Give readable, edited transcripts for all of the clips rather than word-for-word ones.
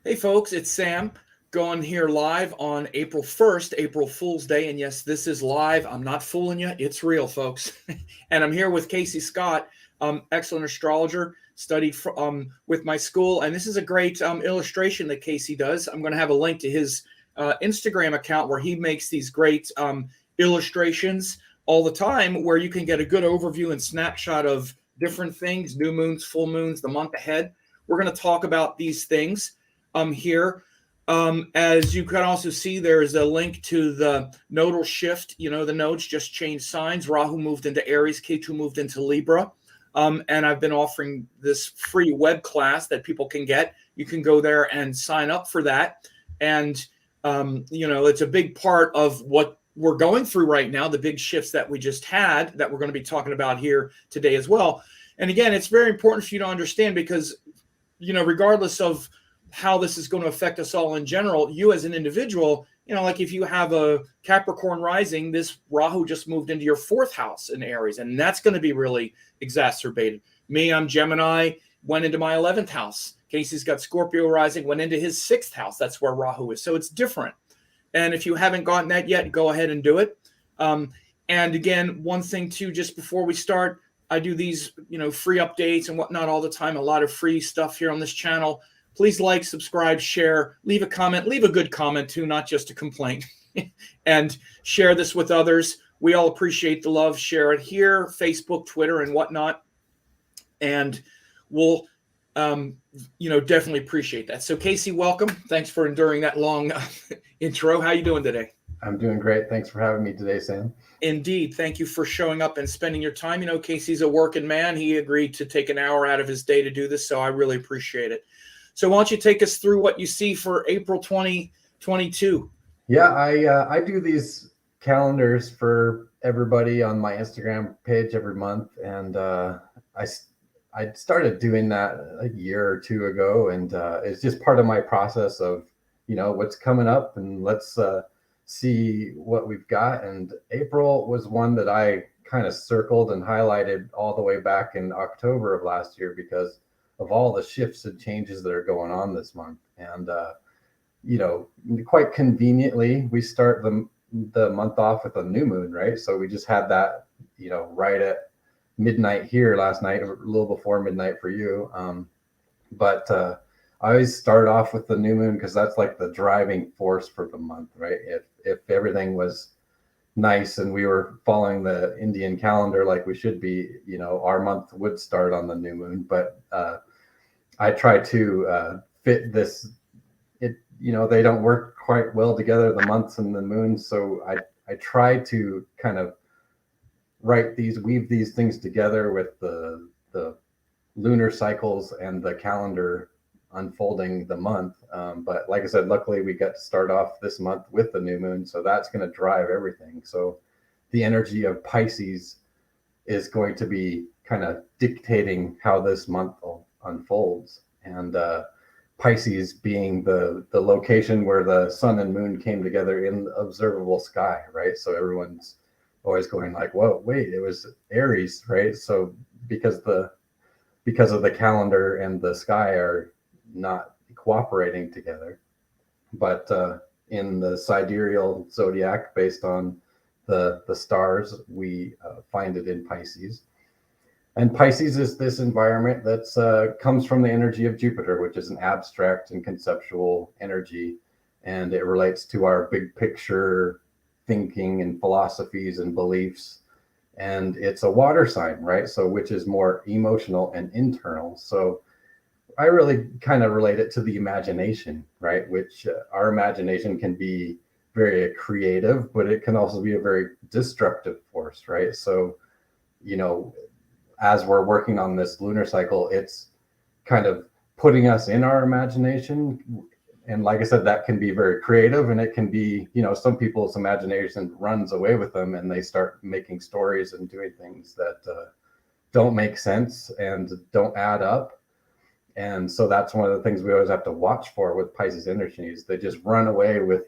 Hey folks, it's Sam going here live on April 1st, April Fool's Day. And yes, this is live. I'm not fooling you. It's real, folks. And I'm here with Casey Scott, excellent astrologer, studied with my school. And this is a great illustration that Casey does. I'm going to have a link to his Instagram account where he makes these great illustrations all the time, where you can get a good overview and snapshot of different things, new moons, full moons, the month ahead. We're going to talk about these things here. As you can also see, there is a link to the nodal shift. You know, the nodes just changed signs. Rahu moved into Aries, Ketu moved into Libra. And I've been offering this free web class that people can get. You can go there and sign up for that. And, you know, it's a big part of what we're going through right now, the big shifts that we just had that we're going to be talking about here today as well. And again, it's very important for you to understand because, you know, regardless of how this is going to affect us all in general, you as an individual, you know, like if you have a Capricorn rising, this Rahu just moved into your fourth house in Aries, and that's going to be really exacerbated. Me, I'm Gemini, went into my 11th house. Casey's got Scorpio rising, went into his 6th house. That's where Rahu is. So it's different. And if you haven't gotten that yet, go ahead and do it. And again, one thing too, just before we start, I do these, you know, free updates and whatnot all the time, a lot of free stuff here on this channel. Please like, subscribe, share, leave a comment, leave a good comment too, not just a complaint, and share this with others. We all appreciate the love. Share it here, Facebook, Twitter, and whatnot. And we'll, you know, definitely appreciate that. So Casey, welcome. Thanks for enduring that long intro. How you doing today? I'm doing great. Thanks for having me today, Sam. Indeed. Thank you for showing up and spending your time. You know, Casey's a working man. He agreed to take an hour out of his day to do this, so I really appreciate it. So why don't you take us through what you see for April 2022? Yeah, I do these calendars for everybody on my Instagram page every month, and I started doing that a year or two ago, and it's just part of my process of, you know, what's coming up, and let's see what we've got. And April was one that I kind of circled and highlighted all the way back in October of last year because of all the shifts and changes that are going on this month. And you know, quite conveniently, we start the month off with a new moon, right? So we just had that, you know, right at midnight here last night, a little before midnight for you. But I always start off with the new moon because that's like the driving force for the month, right? If everything was nice and we were following the Indian calendar like we should be, you know, our month would start on the new moon. But I try to fit this. It, you know, they don't work quite well together, the months and the moons. So I try to kind of weave these things together with the lunar cycles and the calendar unfolding the month. But like I said, luckily we got to start off this month with the new moon, so that's going to drive everything. So the energy of Pisces is going to be kind of dictating how this month unfolds. And Pisces being the location where the sun and moon came together in the observable sky, right? So everyone's always going like, whoa, wait, it was Aries, right? So because of the calendar and the sky are not cooperating together. But in the sidereal zodiac, based on the stars, we find it in Pisces. And Pisces is this environment that comes from the energy of Jupiter, which is an abstract and conceptual energy. And it relates to our big picture thinking and philosophies and beliefs. And it's a water sign, right? So which is more emotional and internal. So I really kind of relate it to the imagination, right? Which our imagination can be very creative, but it can also be a very destructive force, right? So, you know, as we're working on this lunar cycle, it's kind of putting us in our imagination. And like I said, that can be very creative, and it can be, you know, some people's imagination runs away with them and they start making stories and doing things that don't make sense and don't add up. And so that's one of the things we always have to watch for with Pisces energies. They just run away with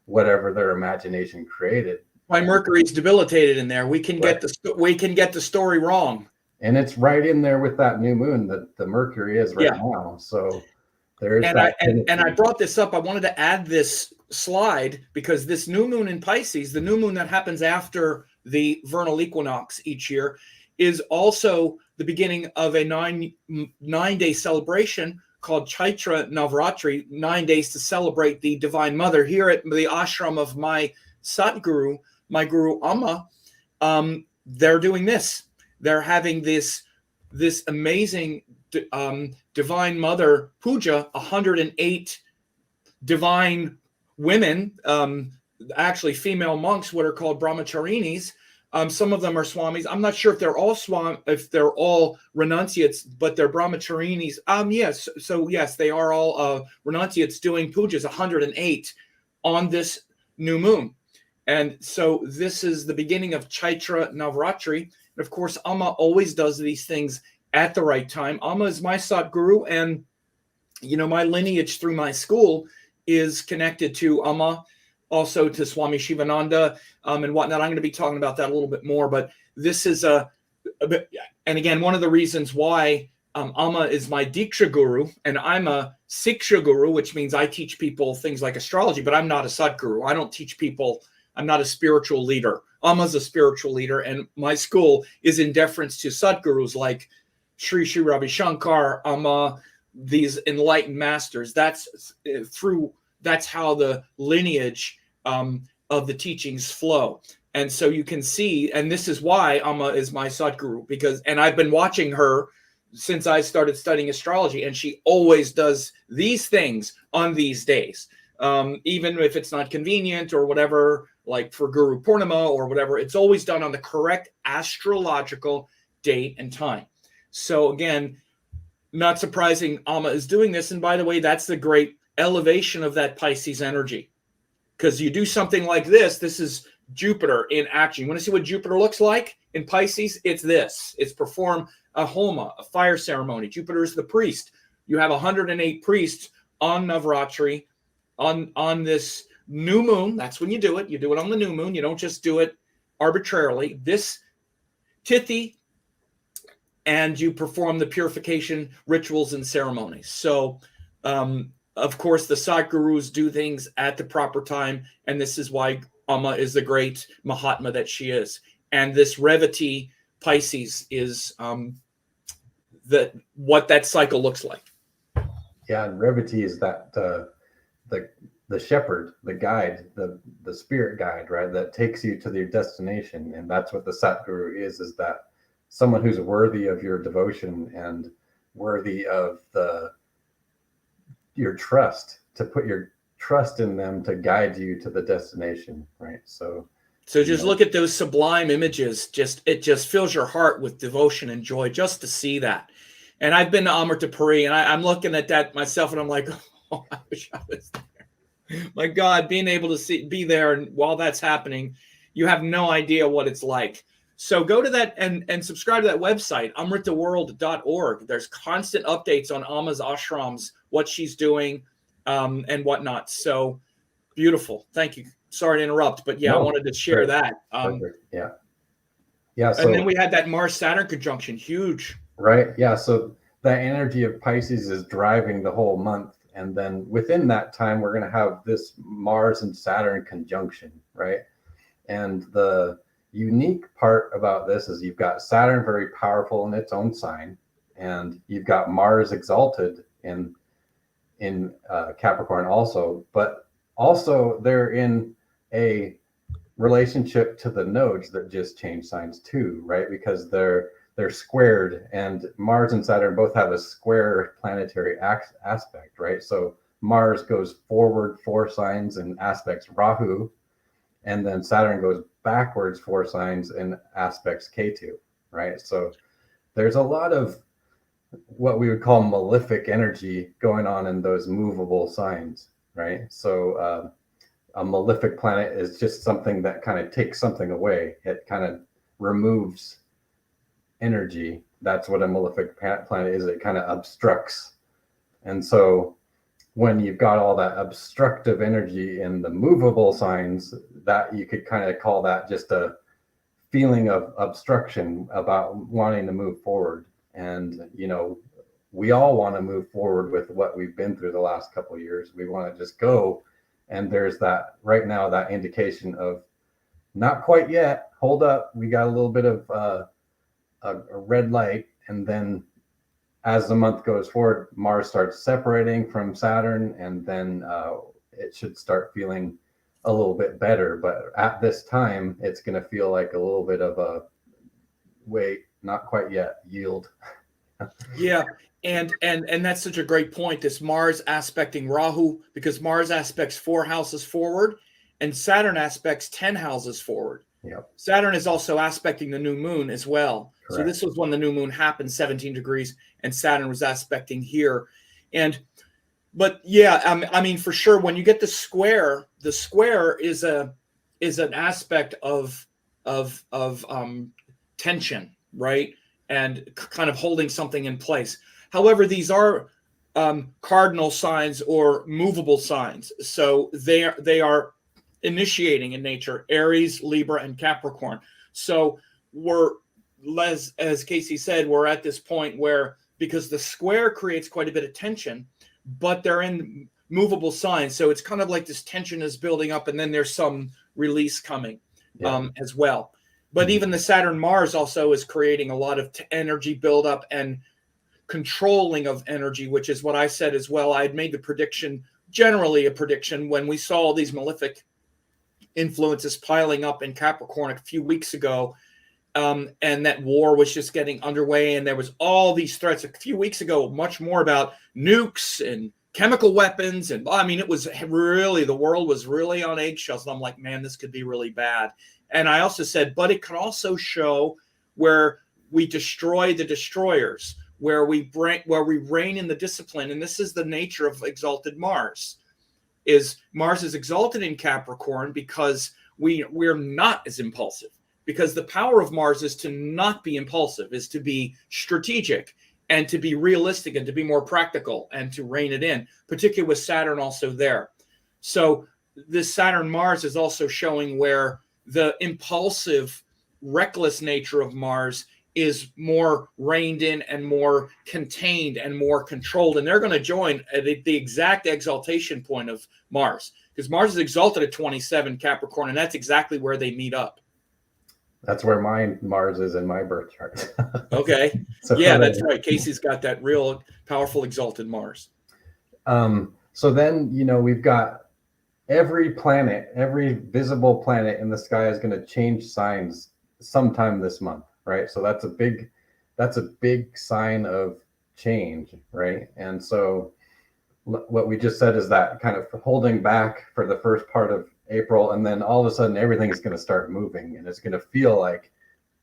whatever their imagination created. Why Mercury's debilitated in there. We can get the story wrong. And it's right in there with that new moon that the Mercury is right now. So there is And that I brought this up. I wanted to add this slide because this new moon in Pisces, the new moon that happens after the vernal equinox each year, is also the beginning of a nine-day celebration called Chaitra Navaratri, 9 days to celebrate the Divine Mother. Here at the ashram of my Satguru, my Guru Amma, they're doing this. They're having this amazing Divine Mother puja, 108 divine women, actually female monks, what are called brahmacharinis. Some of them are swamis. I'm not sure if they're all renunciates, but they're brahmacharinis. Yes. So yes, they are all renunciates doing pujas, 108 on this new moon. And so this is the beginning of Chaitra Navaratri. And of course, Amma always does these things at the right time. Amma is my Satguru, and my lineage through my school is connected to Amma, also to Swami Shivananda, and whatnot. I'm going to be talking about that a little bit more, but this is and again, one of the reasons why Amma is my Diksha Guru, and I'm a Siksha Guru, which means I teach people things like astrology, but I'm not a Satguru. I don't teach people. I'm not a spiritual leader. Amma's a spiritual leader, and my school is in deference to Satgurus like Sri Sri Ravi Shankar, Amma, these enlightened masters. That's how the lineage of the teachings flow. And so you can see, and this is why Amma is my Satguru, and I've been watching her since I started studying astrology, and she always does these things on these days. Even if it's not convenient or whatever, like for Guru Purnima or whatever, it's always done on the correct astrological date and time. So again, not surprising Amma is doing this. And by the way, that's the great elevation of that Pisces energy. Because you do something like this is Jupiter in action. You want to see what Jupiter looks like in Pisces? It's this. It's perform a homa, a fire ceremony. Jupiter is the priest. You have 108 priests on Navaratri, on this new moon. That's when you do it. You do it on the new moon. You don't just do it arbitrarily. This Tithi, and you perform the purification rituals and ceremonies. So, of course, the Satgurus do things at the proper time, and this is why Amma is the great Mahatma that she is. And this Revati Pisces is what that cycle looks like. Yeah, and Revati is that the shepherd, the guide, the spirit guide, right? That takes you to your destination, and that's what the Satguru is that someone who's worthy of your devotion and worthy of your trust, to put your trust in them to guide you to the destination, right? So just look at those sublime images. It just fills your heart with devotion and joy just to see that. And I've been to Amritsar, and I'm looking at that myself, and I'm like, oh, I wish I was there. My God, being able to be there, and while that's happening, you have no idea what it's like. So go to that and subscribe to that website, amritaworld.org. There's constant updates on Amma's ashrams, what she's doing, and whatnot. So beautiful. Thank you. Sorry to interrupt, but yeah, I wanted to share that. Yeah. So, and then we had that Mars-Saturn conjunction, huge. Right. Yeah. So that energy of Pisces is driving the whole month. And then within that time, we're going to have this Mars and Saturn conjunction, right? And the unique part about this is you've got Saturn very powerful in its own sign, and you've got Mars exalted in Capricorn also, but also they're in a relationship to the nodes that just changed signs too, right? Because they're squared, and Mars and Saturn both have a square planetary aspect, right? So Mars goes forward 4 signs and aspects Rahu, and then Saturn goes backwards 4 signs and aspects Ketu, right? So there's a lot of what we would call malefic energy going on in those movable signs, right? So a malefic planet is just something that kind of takes something away. It kind of removes energy. That's what a malefic planet is. It kind of obstructs. And so when you've got all that obstructive energy in the movable signs, that you could kind of call that just a feeling of obstruction about wanting to move forward. And we all want to move forward with what we've been through the last couple of years. We want to just go. And there's that right now, that indication of not quite yet. Hold up. We got a little bit of a red light. And then as the month goes forward, Mars starts separating from Saturn, and then it should start feeling a little bit better. But at this time, it's going to feel like a little bit of a wait, not quite yet, yield. Yeah. And that's such a great point. This Mars aspecting Rahu, because Mars aspects 4 houses forward and Saturn aspects 10 houses forward. Yep. Saturn is also aspecting the new moon as well. Correct. So this was when the new moon happened, 17 degrees, and Saturn was aspecting here. But yeah, I mean, for sure, when you get the square is an aspect of tension, right? And kind of holding something in place. However, these are cardinal signs or movable signs. So they are initiating in nature, Aries, Libra, and Capricorn. So as Casey said, we're at this point where, because the square creates quite a bit of tension, but they're in movable signs. So it's kind of like this tension is building up, and then there's some release coming as well. But even the Saturn Mars also is creating a lot of energy buildup and controlling of energy, which is what I said as well. I had made the prediction, generally a prediction, when we saw all these malefic influences piling up in Capricorn a few weeks ago, and that war was just getting underway, and there was all these threats a few weeks ago, much more about nukes and chemical weapons. And I mean, it was really, the world was really on eggshells. And I'm like, man, this could be really bad. And I also said, but it could also show where we destroy the destroyers, where we reign in the discipline. And this is the nature of exalted Mars. Mars is exalted in Capricorn because we're not as impulsive. Because the power of Mars is to not be impulsive, is to be strategic and to be realistic and to be more practical and to rein it in, particularly with Saturn also there. So this Saturn Mars is also showing where the impulsive, reckless nature of Mars is more reined in and more contained and more controlled. And they're going to join at the exact exaltation point of Mars, because Mars is exalted at 27 Capricorn, and that's exactly where they meet up. That's where Mars is in my birth chart. Okay. So yeah, that's right. Casey's got that real powerful exalted Mars. So then, we've got every planet, every visible planet in the sky is going to change signs sometime this month, right? So that's a big sign of change, right? And so what we just said is that kind of holding back for the first part of April, and then all of a sudden everything is going to start moving, and it's going to feel like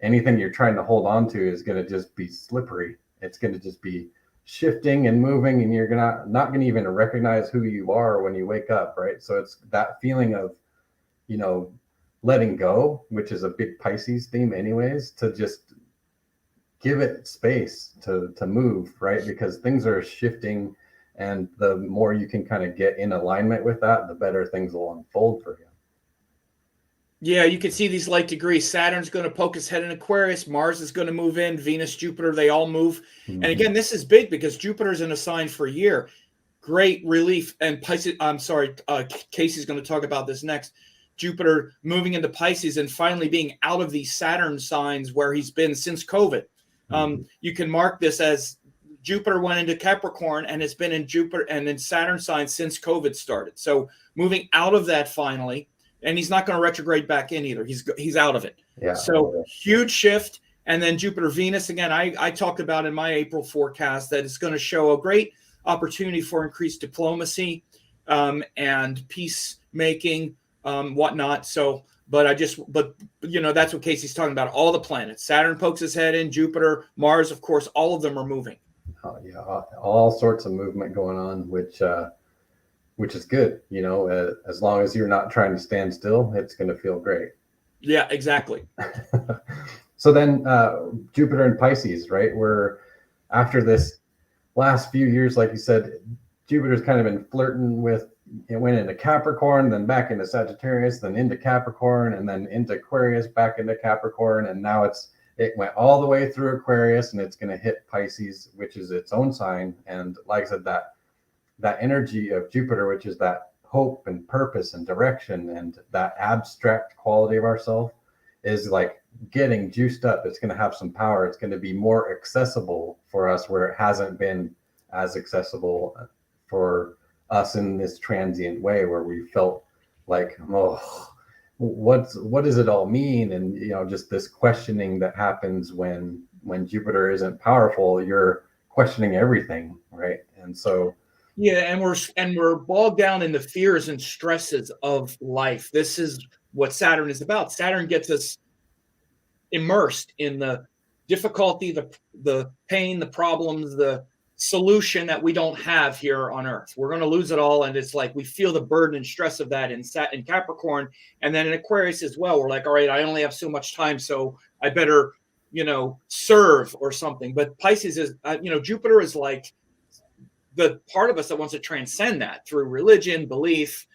anything you're trying to hold on to is going to just be slippery. It's going to just be shifting and moving, and you're not going to even recognize who you are when you wake up, right? So it's that feeling of, letting go, which is a big Pisces theme anyways, to just give it space to move, right? Because things are shifting, and the more you can kind of get in alignment with that, the better things will unfold for you. Yeah, you can see these light degrees. Saturn's going to poke his head in Aquarius. Mars is going to move in. Venus, Jupiter, they all move. Mm-hmm. And again, this is big because Jupiter's in a sign for a year. Great relief. And Pisces, Casey's going to talk about this next. Jupiter moving into Pisces and finally being out of these Saturn signs where he's been since COVID. Mm-hmm. You can mark this as Jupiter went into Capricorn and has been in Jupiter and in Saturn signs since COVID started. So moving out of that finally. And he's not going to retrograde back in either. He's out of it. Yeah. So huge shift. And then Jupiter, Venus, again, I talked about in my April forecast that it's going to show a great opportunity for increased diplomacy and peacemaking, whatnot. So, that's what Casey's talking about. All the planets. Saturn pokes his head in, Jupiter, Mars, of course, all of them are moving. Oh, yeah. All sorts of movement going on, which is good, as long as you're not trying to stand still, it's going to feel great. Yeah, exactly. So then Jupiter and Pisces, right? Where after this last few years, like you said, Jupiter's kind of been flirting with, it went into Capricorn, then back into Sagittarius, then into Capricorn, and then into Aquarius, back into Capricorn. And now it's it went all the way through Aquarius, and it's going to hit Pisces, which is its own sign. And like I said, that energy of Jupiter, which is that hope and purpose and direction and that abstract quality of ourself, is like getting juiced up. It's going to have some power. It's going to be more accessible for us where it hasn't been as accessible for us in this transient way, where we felt like, oh, what does it all mean? And just this questioning that happens when Jupiter isn't powerful. You're questioning everything, right? And so yeah, and we're bogged down in the fears and stresses of life. This is what Saturn is about. Saturn gets us immersed in the difficulty, the pain, the problems, the solution that we don't have here on Earth. We're going to lose it all, and it's like we feel the burden and stress of that in Capricorn, and then in Aquarius as well. We're like, all right, I only have so much time, so I better, serve or something. But Pisces is, Jupiter is like the part of us that wants to transcend that through religion, belief,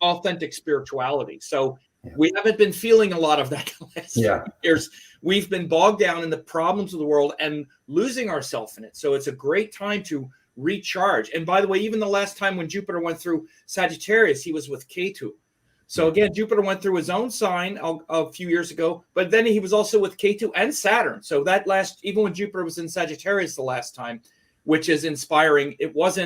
authentic spirituality. So we haven't been feeling a lot of that the last few years. We've been bogged down in the problems of the world and losing ourselves in it. So it's a great time to recharge. And by the way, even the last time when Jupiter went through Sagittarius, he was with Ketu. So again, Jupiter went through his own sign a few years ago, but then he was also with Ketu and Saturn. So that even when Jupiter was in Sagittarius the last time, which is inspiring, it was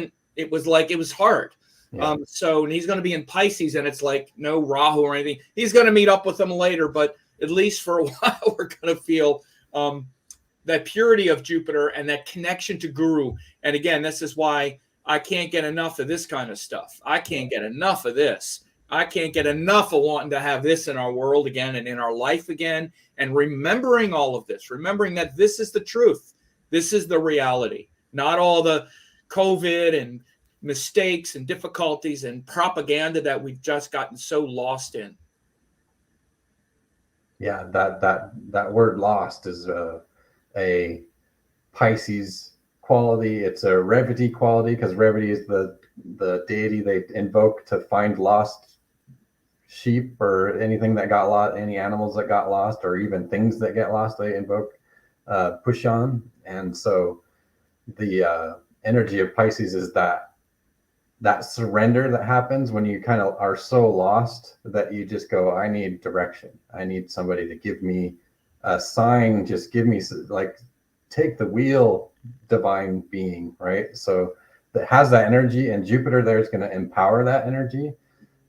hard. Yeah. And he's going to be in Pisces, and it's like no Rahu or anything. He's going to meet up with them later, but at least for a while, we're going to feel that purity of Jupiter and that connection to Guru. And again, this is why I can't get enough of this kind of stuff. I can't get enough of this. I can't get enough of wanting to have this in our world again and in our life again, and remembering all of this, remembering that this is the truth. This is the reality, not all the COVID and mistakes and difficulties and propaganda that we've just gotten so lost in. Yeah, that word lost is a Pisces quality. It's a Revati quality, because Revati is the deity they invoke to find lost sheep or anything that got lost, any animals that got lost, or even things that get lost. They invoke Pushan. And so the energy of Pisces is that surrender that happens when you kind of are so lost that you just go, I need direction. I need somebody to give me a sign. Just give me, like, take the wheel, divine being, right? So that has that energy, and Jupiter there is going to empower that energy.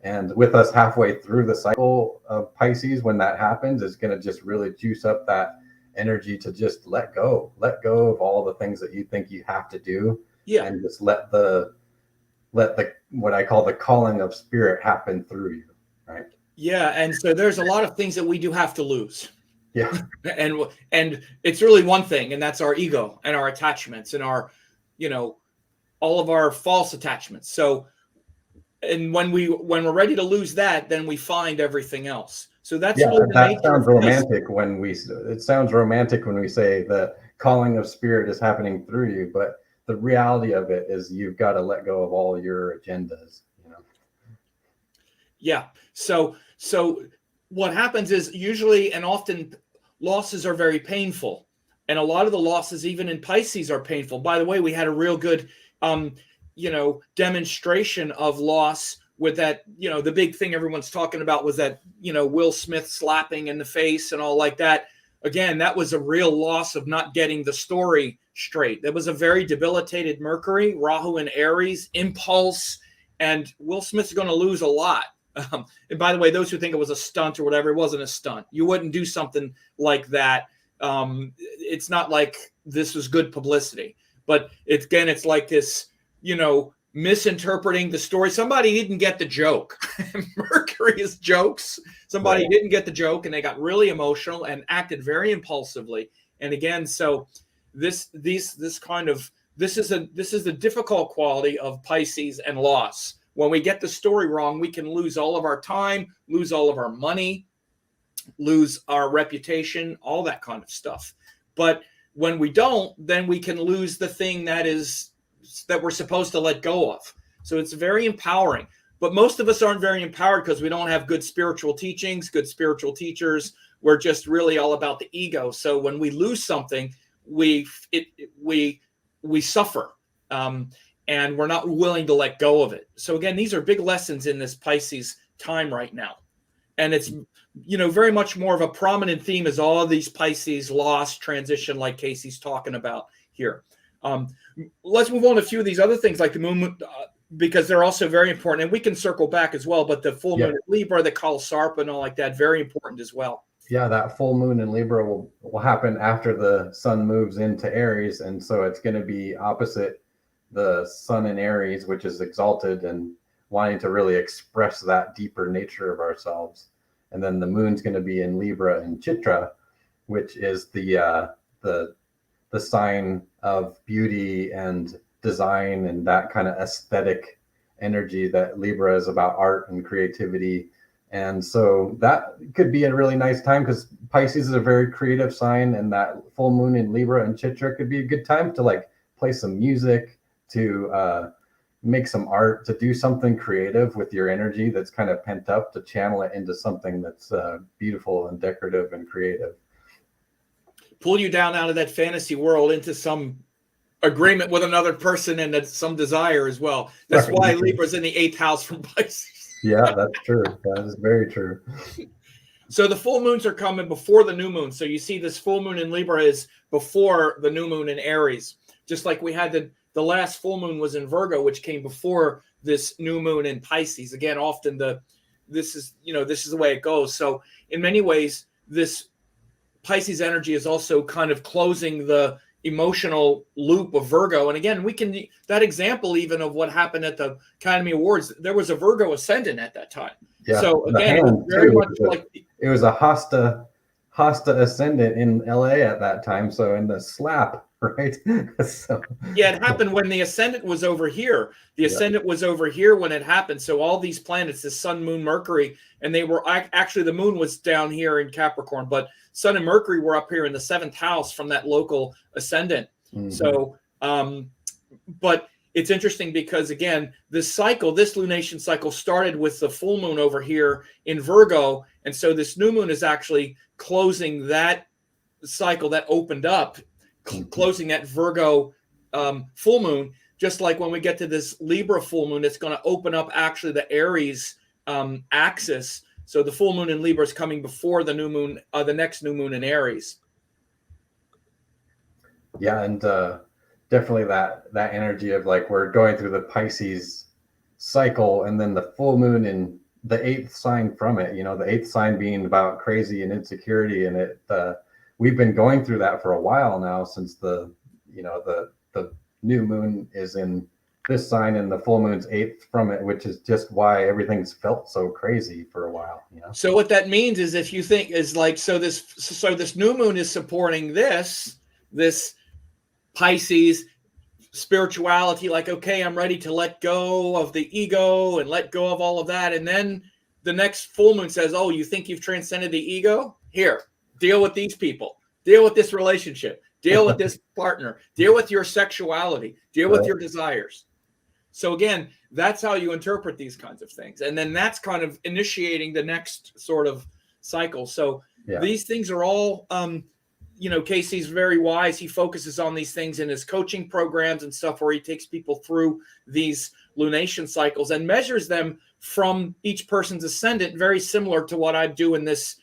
And with us halfway through the cycle of Pisces, when that happens, it's going to just really juice up that energy to just let go of all the things that you think you have to do. Yeah. And just let the what I call the calling of spirit happen through you, right? Yeah, and so there's a lot of things that we do have to lose. Yeah. And it's really one thing, and that's our ego and our attachments and our, all of our false attachments. So, and when we're ready to lose that, then we find everything else. So that's really that sounds romantic it sounds romantic when we say the calling of spirit is happening through you, but the reality of it is you've got to let go of all your agendas, Yeah. So what happens is usually and often losses are very painful. And a lot of the losses, even in Pisces, are painful. By the way, we had a real good, demonstration of loss with that, the big thing everyone's talking about was that, Will Smith slapping in the face and all like that. Again, that was a real loss of not getting the story straight. That was a very debilitated Mercury, Rahu and Aries, impulse, and Will Smith's going to lose a lot. And by the way, those who think it was a stunt or whatever, it wasn't a stunt. You wouldn't do something like that. It's not like this was good publicity, but it's like this, misinterpreting the story. Somebody didn't get the joke. Mercury's jokes. Somebody didn't get the joke, and they got really emotional and acted very impulsively. And again, so this is the difficult quality of Pisces and loss. When we get the story wrong, we can lose all of our time, lose all of our money, lose our reputation, all that kind of stuff. But when we don't, then we can lose the thing that we're supposed to let go of. So it's very empowering. But most of us aren't very empowered because we don't have good spiritual teachings, good spiritual teachers. we're just really all about the ego. So when we lose something, we suffer, and we're not willing to let go of it. So again, these are big lessons in this Pisces time right now. And it's, very much more of a prominent theme as all of these Pisces loss, transition, like Casey's talking about here. Let's move on to a few of these other things like the moon, because they're also very important. And we can circle back as well, but the full moon in Libra, the Kalasarpa and all like that, very important as well. Yeah, that full moon in Libra will happen after the sun moves into Aries. And so it's going to be opposite the sun in Aries, which is exalted and wanting to really express that deeper nature of ourselves. And then the moon's going to be in Libra and Chaitra, which is the sign of beauty and design and that kind of aesthetic energy that Libra is about, art and creativity. And so that could be a really nice time because Pisces is a very creative sign, and that full moon in Libra and Chaitra could be a good time to like play some music, to make some art, to do something creative with your energy that's kind of pent up, to channel it into something that's beautiful and decorative and creative. Pull you down out of that fantasy world into some agreement with another person and some desire as well. That's why Libra's in the 8th house from Pisces. Yeah, that's true. That is very true. So the full moons are coming before the new moon. So you see this full moon in Libra is before the new moon in Aries. Just like we had the last full moon was in Virgo, which came before this new moon in Pisces. Again, often this is the way it goes. So in many ways, this Pisces energy is also kind of closing the emotional loop of Virgo. And again, we can, that example even of what happened at the Academy Awards, there was a Virgo ascendant at that time. Yeah. So again, it was very much like it was a Hasta ascendant in LA at that time. So in the slap, right? So yeah, it happened when the ascendant was over here. The ascendant was over here when it happened. So all these planets, the sun, moon, Mercury, and they were actually, the moon was down here in Capricorn, but sun and Mercury were up here in the 7th house from that local ascendant. Mm-hmm. So, but it's interesting because again, this lunation cycle started with the full moon over here in Virgo. And so this new moon is actually closing that cycle that opened up, closing that Virgo full moon. Just like when we get to this Libra full moon, it's going to open up actually the Aries axis. So the full moon in Libra is coming before the new moon, the next new moon in Aries. Yeah, and definitely that energy of like we're going through the Pisces cycle, and then the full moon in the 8th sign from it. The 8th sign being about crazy and insecurity, and it we've been going through that for a while now since the new moon is in this sign and the full moon's 8th from it, which is just why everything's felt so crazy for a while. So what that means is, if you think is like, so this new moon is supporting this Pisces spirituality, like, okay, I'm ready to let go of the ego and let go of all of that. And then the next full moon says, oh, you think you've transcended the ego? Here, deal with these people, deal with this relationship, deal with this partner, deal with your sexuality, deal with your desires. So again, that's how you interpret these kinds of things. And then that's kind of initiating the next sort of cycle. So these things are all, Casey's very wise. He focuses on these things in his coaching programs and stuff, where he takes people through these lunation cycles and measures them from each person's ascendant, very similar to what I do in this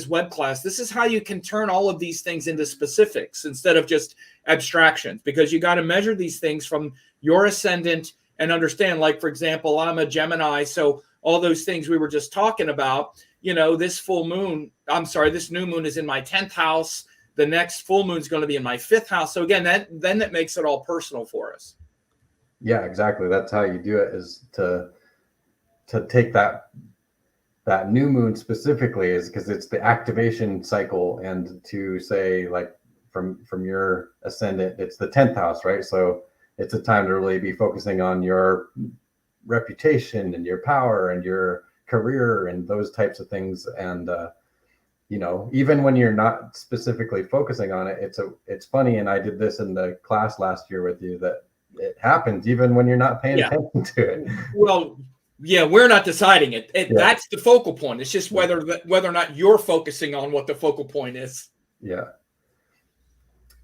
web class. This is how you can turn all of these things into specifics instead of just abstractions, because you got to measure these things from your ascendant and understand, like, for example, I'm a Gemini. So all those things we were just talking about, this new moon is in my 10th house. The next full moon is going to be in my 5th house. So again, that makes it all personal for us. Yeah, exactly. That's how you do it, is to take that new moon specifically, is because it's the activation cycle, and to say, like, from your ascendant, it's the 10th house, right? So it's a time to really be focusing on your reputation and your power and your career and those types of things. And even when you're not specifically focusing on it, it's funny, and I did this in the class last year with you, that it happens even when you're not paying attention to it. Well, Yeah, we're not deciding it. Yeah. That's the focal point. It's just whether or not you're focusing on what the focal point is. Yeah.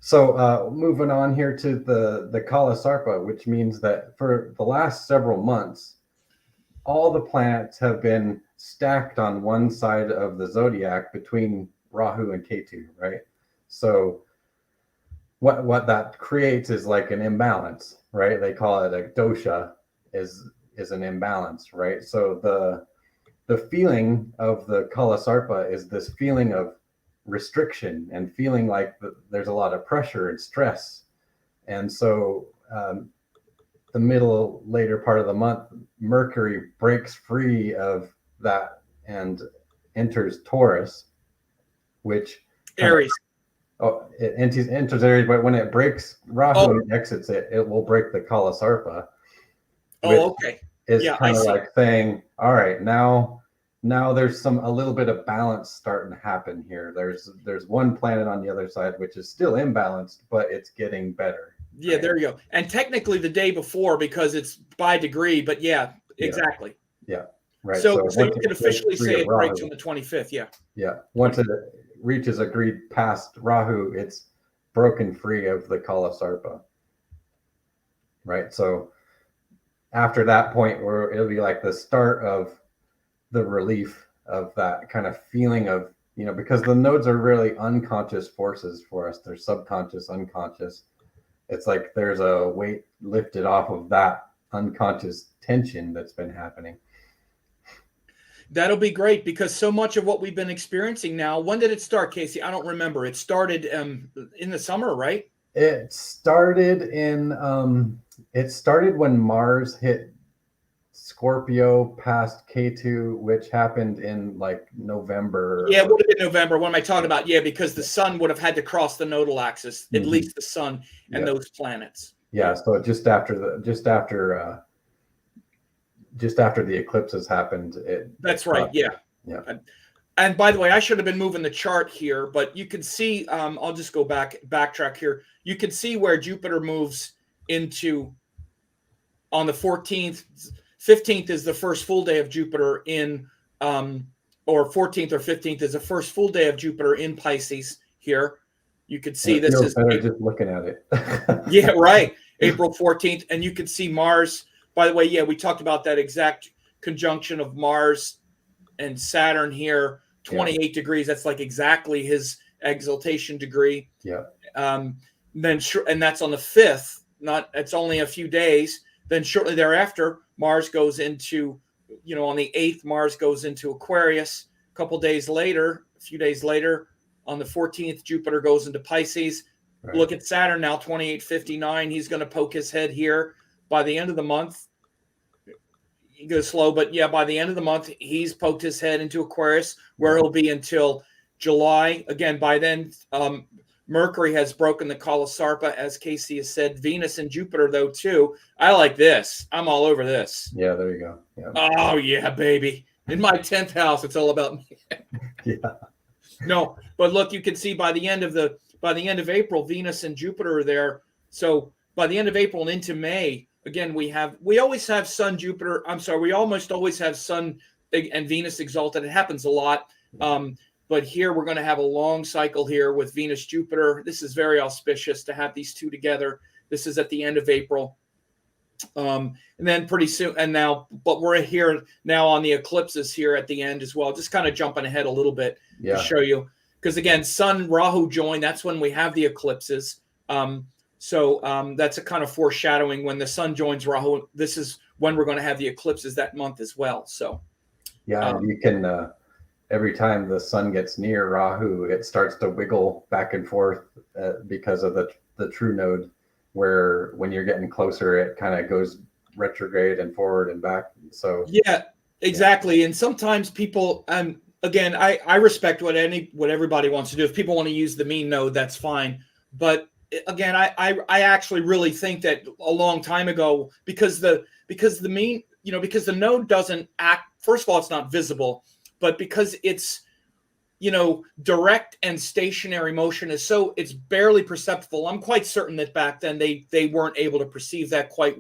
So moving on here to the Kalasarpa, which means that for the last several months, all the planets have been stacked on one side of the zodiac between Rahu and Ketu, right? So what that creates is like an imbalance, right? They call it a dosha, is an imbalance, right? So the feeling of the Kalasarpa is this feeling of restriction and feeling like there's a lot of pressure and stress. And so the later part of the month, Mercury breaks free of that and enters Taurus, which Aries. it enters Aries, but when it breaks Rahu and exits it, it will break the Kalasarpa. Oh, okay. Is kind of like saying, all right, now there's a little bit of balance starting to happen here. There's one planet on the other side which is still imbalanced, but it's getting better. Yeah, right? There you go. And technically the day before, because it's by degree, but yeah, exactly. Yeah, right. So you can officially say it breaks on the 25th. Yeah. Yeah. Once it reaches agreed past Rahu, it's broken free of the Kalasarpa. Right. So after that point, where it'll be like the start of the relief of that kind of feeling of, because the nodes are really unconscious forces for us. They're subconscious, unconscious. It's like there's a weight lifted off of that unconscious tension that's been happening. That'll be great, because so much of what we've been experiencing now, when did it start, Casey? I don't remember. It started in the summer, right? It started when Mars hit Scorpio past Ketu, which happened in like November. Yeah, it would have been November. What am I talking about? Yeah, because the sun would have had to cross the nodal axis, at least the sun and those planets. Yeah, so just after the eclipses happened. That's right. Yeah. And by the way, I should have been moving the chart here, but you can see, I'll just go backtrack here. You can see where Jupiter moves into on the 14th. 15th is the first full day of Jupiter in, or 14th or 15th is the first full day of Jupiter in Pisces here. You could see this is better just looking at it. Yeah, right. April 14th. And you can see Mars. By the way, yeah, we talked about that exact conjunction of Mars and Saturn here, 28 degrees. That's like exactly his exaltation degree. Yeah. And that's on the 5th. It's only a few days. Then shortly thereafter, Mars goes into, on the 8th, Mars goes into Aquarius. A couple days later, a few days later, on the 14th, Jupiter goes into Pisces. Right. Look at Saturn now, 2859. He's going to poke his head here. By the end of the month, he goes slow, but yeah, by the end of the month, he's poked his head into Aquarius, where he'll be until July. Again, by then, Mercury has broken the Kalasarpa, as Casey has said. Venus and Jupiter, though, too. I like this. I'm all over this. Yeah, there you go. Yeah. Oh, yeah, baby. In my 10th house, it's all about me. Yeah. No, but look, you can see by the end of April, Venus and Jupiter are there. So by the end of April and into May, again, we always have Sun, Jupiter. I'm sorry, we almost always have Sun and Venus exalted. It happens a lot. But here we're going to have a long cycle here with Venus, Jupiter. This is very auspicious to have these two together. This is at the end of April. And then pretty soon, but we're here now on the eclipses here at the end as well. Just kind of jumping ahead a little bit to show you. Because again, Sun, Rahu join, that's when we have the eclipses. So that's a kind of foreshadowing. When the Sun joins Rahu, this is when we're going to have the eclipses that month as well. So you can every time the Sun gets near Rahu, it starts to wiggle back and forth because of the true node, where when you're getting closer, it kind of goes retrograde and forward and back. So yeah, exactly. And sometimes people, again, I respect what everybody wants to do. If people want to use the mean node, that's fine. But again, I actually really think that a long time ago, because the node doesn't act. First of all, it's not visible. But because it's, direct and stationary motion it's barely perceptible. I'm quite certain that back then they weren't able to perceive that quite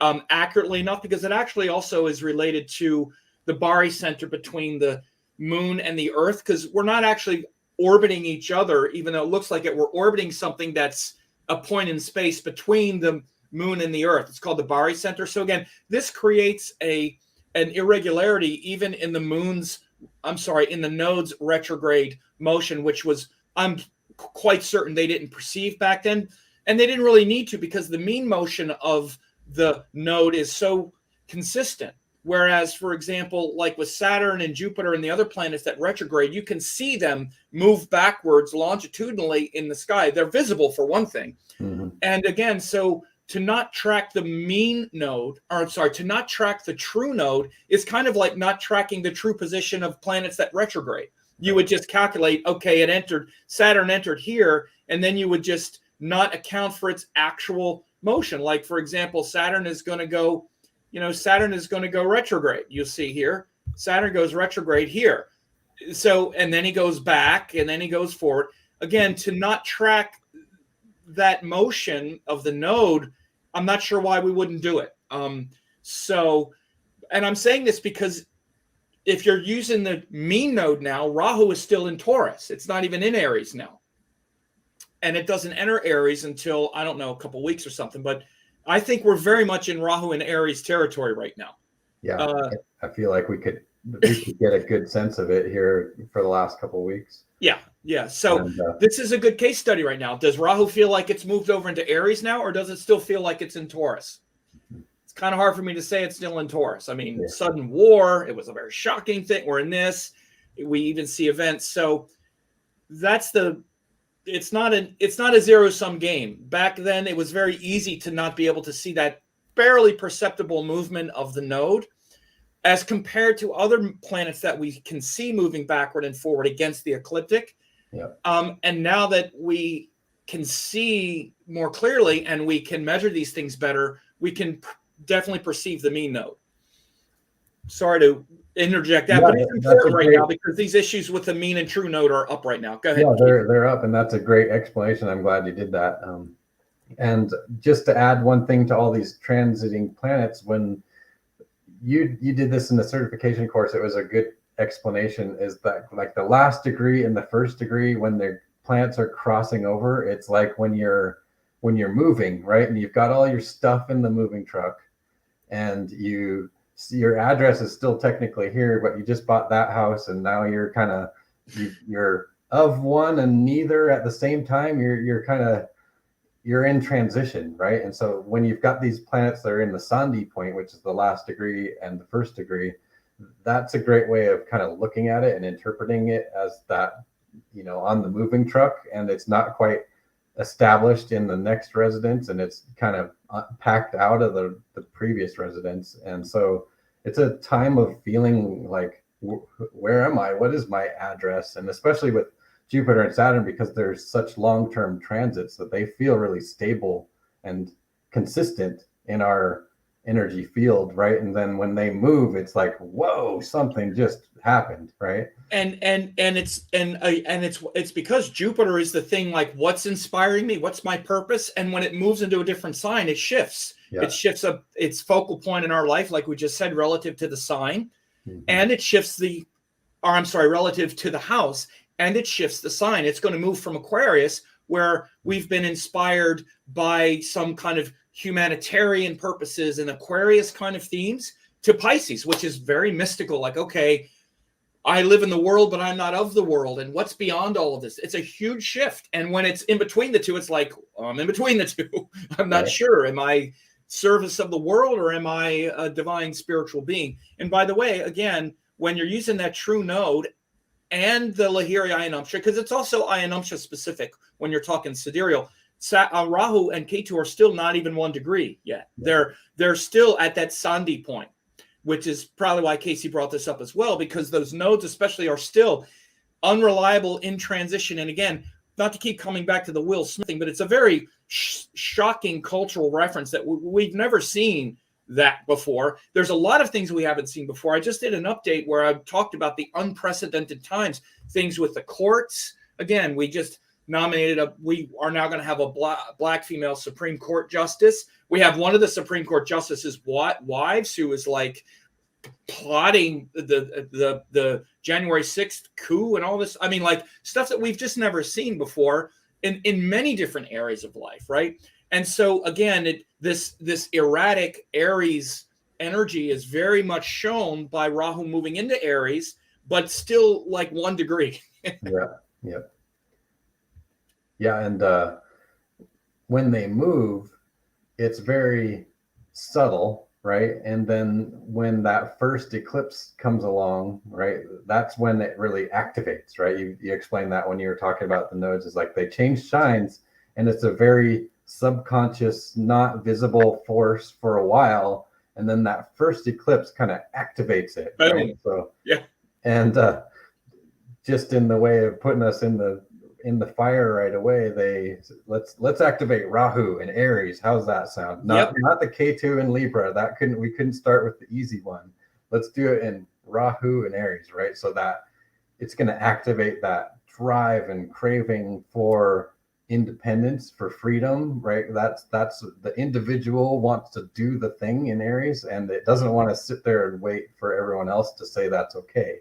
accurately enough, because it actually also is related to the barycenter between the moon and the Earth, because we're not actually orbiting each other, even though it looks like it. We're orbiting something that's a point in space between the moon and the Earth. It's called the barycenter. So again, this creates an irregularity even in the in the node's retrograde motion, which was, I'm quite certain they didn't perceive back then. And they didn't really need to, because the mean motion of the node is so consistent. Whereas, for example, like with Saturn and Jupiter and the other planets that retrograde, you can see them move backwards longitudinally in the sky. They're visible, for one thing. Mm-hmm. And again, so to not track the mean node, to not track the true node is kind of like not tracking the true position of planets that retrograde. You would just calculate, okay, Saturn entered here, and then you would just not account for its actual motion. Like, for example, Saturn is going to go retrograde. You'll see here, Saturn goes retrograde here. So, and then he goes back, and then he goes forward. Again, to not track that motion of the node, I'm not sure why we wouldn't do it. And I'm saying this because if you're using the mean node now, Rahu is still in Taurus. It's not even in Aries now. And it doesn't enter Aries until, I don't know, a couple weeks or something. But I think we're very much in Rahu and Aries territory right now. Yeah, I feel like we could get a good sense of it here for the last couple of weeks. Yeah. So this is a good case study right now. Does Rahu feel like it's moved over into Aries now, or does it still feel like it's in Taurus? It's kind of hard for me to say it's still in Taurus. I mean, sudden war, it was a very shocking thing. We're in this. We even see events. So it's not a zero-sum game. Back then, it was very easy to not be able to see that barely perceptible movement of the node, as compared to other planets that we can see moving backward and forward against the ecliptic. Yeah. And now that we can see more clearly and we can measure these things better, we can definitely perceive the mean node. Sorry to interject that, but it's important right now because these issues with the mean and true node are up right now. Go ahead. Yeah, they're up, and that's a great explanation. I'm glad you did that. And just to add one thing to all these transiting planets, when you did this in the certification course, it was a good explanation, is that like the last degree and the first degree, when the planets are crossing over, it's like when you're moving, right? And you've got all your stuff in the moving truck, and your address is still technically here, but you just bought that house, and now you're you're of one and neither at the same time. You're in transition, right? And so when you've got these planets that are in the Sandhi point, which is the last degree and the first degree, that's a great way of kind of looking at it and interpreting it as that, on the moving truck, and it's not quite established in the next residence, and it's kind of packed out of the previous residence. And so it's a time of feeling like, where am I? What is my address? And especially with Jupiter and Saturn, because there's such long-term transits that they feel really stable and consistent in our energy field, right? And then when they move, it's like, whoa, something just happened, right? And it's because Jupiter is the thing, like, what's inspiring me, what's my purpose, and when it moves into a different sign, it shifts. Yeah. It shifts its focal point in our life, like we just said, relative to the sign, and it shifts relative to the house. And it shifts the sign. It's going to move from Aquarius, where we've been inspired by some kind of humanitarian purposes and Aquarius kind of themes, to Pisces, which is very mystical. Like, okay, I live in the world, but I'm not of the world. And what's beyond all of this? It's a huge shift. And when it's in between the two, it's like, I'm in between the two. I'm not sure. Am I service of the world, or am I a divine spiritual being? And by the way, again, when you're using that true node and the Lahiri Ayanamsha, because it's also Ayanamsha specific when you're talking sidereal, Rahu and Ketu are still not even 1 degree yet. They're still at that Sandhi point, which is probably why Casey brought this up as well, because those nodes especially are still unreliable in transition. And again, not to keep coming back to the Will Smithing, but it's a very shocking cultural reference that we've never seen that before. There's a lot of things we haven't seen before. I just did an update where I talked about the unprecedented times, things with the courts. Again, we are now going to have a black female Supreme Court justice. We have one of the Supreme Court justices' wives who is like plotting the January 6th coup and all this. I mean, like stuff that we've just never seen before in many different areas of life, right? And so again, this erratic Aries energy is very much shown by Rahu moving into Aries, but still like 1 degree. Yeah, and when they move, it's very subtle, right? And then when that first eclipse comes along, right, that's when it really activates, right? You explained that when you were talking about the nodes, is like they change signs, and it's a very subconscious, not visible force for a while, and then that first eclipse kind of activates it, right? So yeah, and just in the way of putting us in the fire right away, let's activate Rahu and Aries. How's that sound? Not the K2 and Libra. We couldn't start with the easy one. Let's do it in Rahu and Aries, right? So that it's going to activate that drive and craving for independence, for freedom, right? That's the individual wants to do the thing in Aries, and it doesn't want to sit there and wait for everyone else to say that's okay.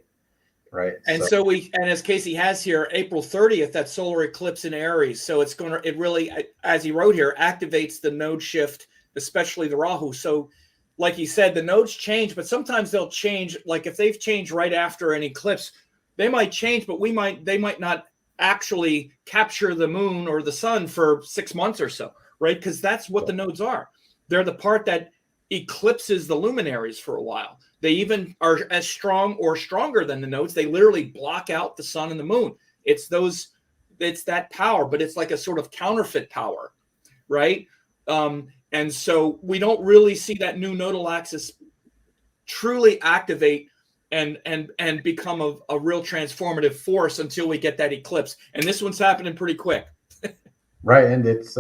Right. And so as Casey has here, April 30th, that solar eclipse in Aries. So it really, as he wrote here, activates the node shift, especially the Rahu. So like he said, the nodes change, but sometimes they'll change. Like if they've changed right after an eclipse, they might change, but they might not actually capture the moon or the sun for 6 months or so, right? Because that's what the nodes are. They're the part that eclipses the luminaries for a while. They even are as strong or stronger than the nodes. They literally block out the sun and the moon. It's that power, but it's like a sort of counterfeit power, right? And so we don't really see that new nodal axis truly activate and become a real transformative force until we get that eclipse. And this one's happening pretty quick. Right, and it's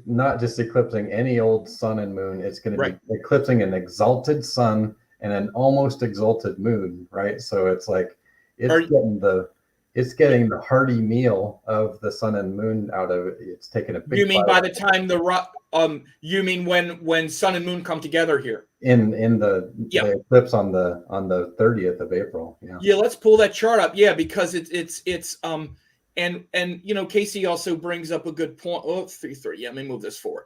not just eclipsing any old sun and moon. It's going to be eclipsing an exalted sun and an almost exalted moon, right? So it's like it's getting the hearty meal of the sun and moon out of it. It's taking a big. You mean by the time you mean when sun and moon come together here in the eclipse on the 30th of April? Yeah, let's pull that chart up. Yeah, because it's and you know, Casey also brings up a good point. Oh, 3:30. Yeah, let me move this forward.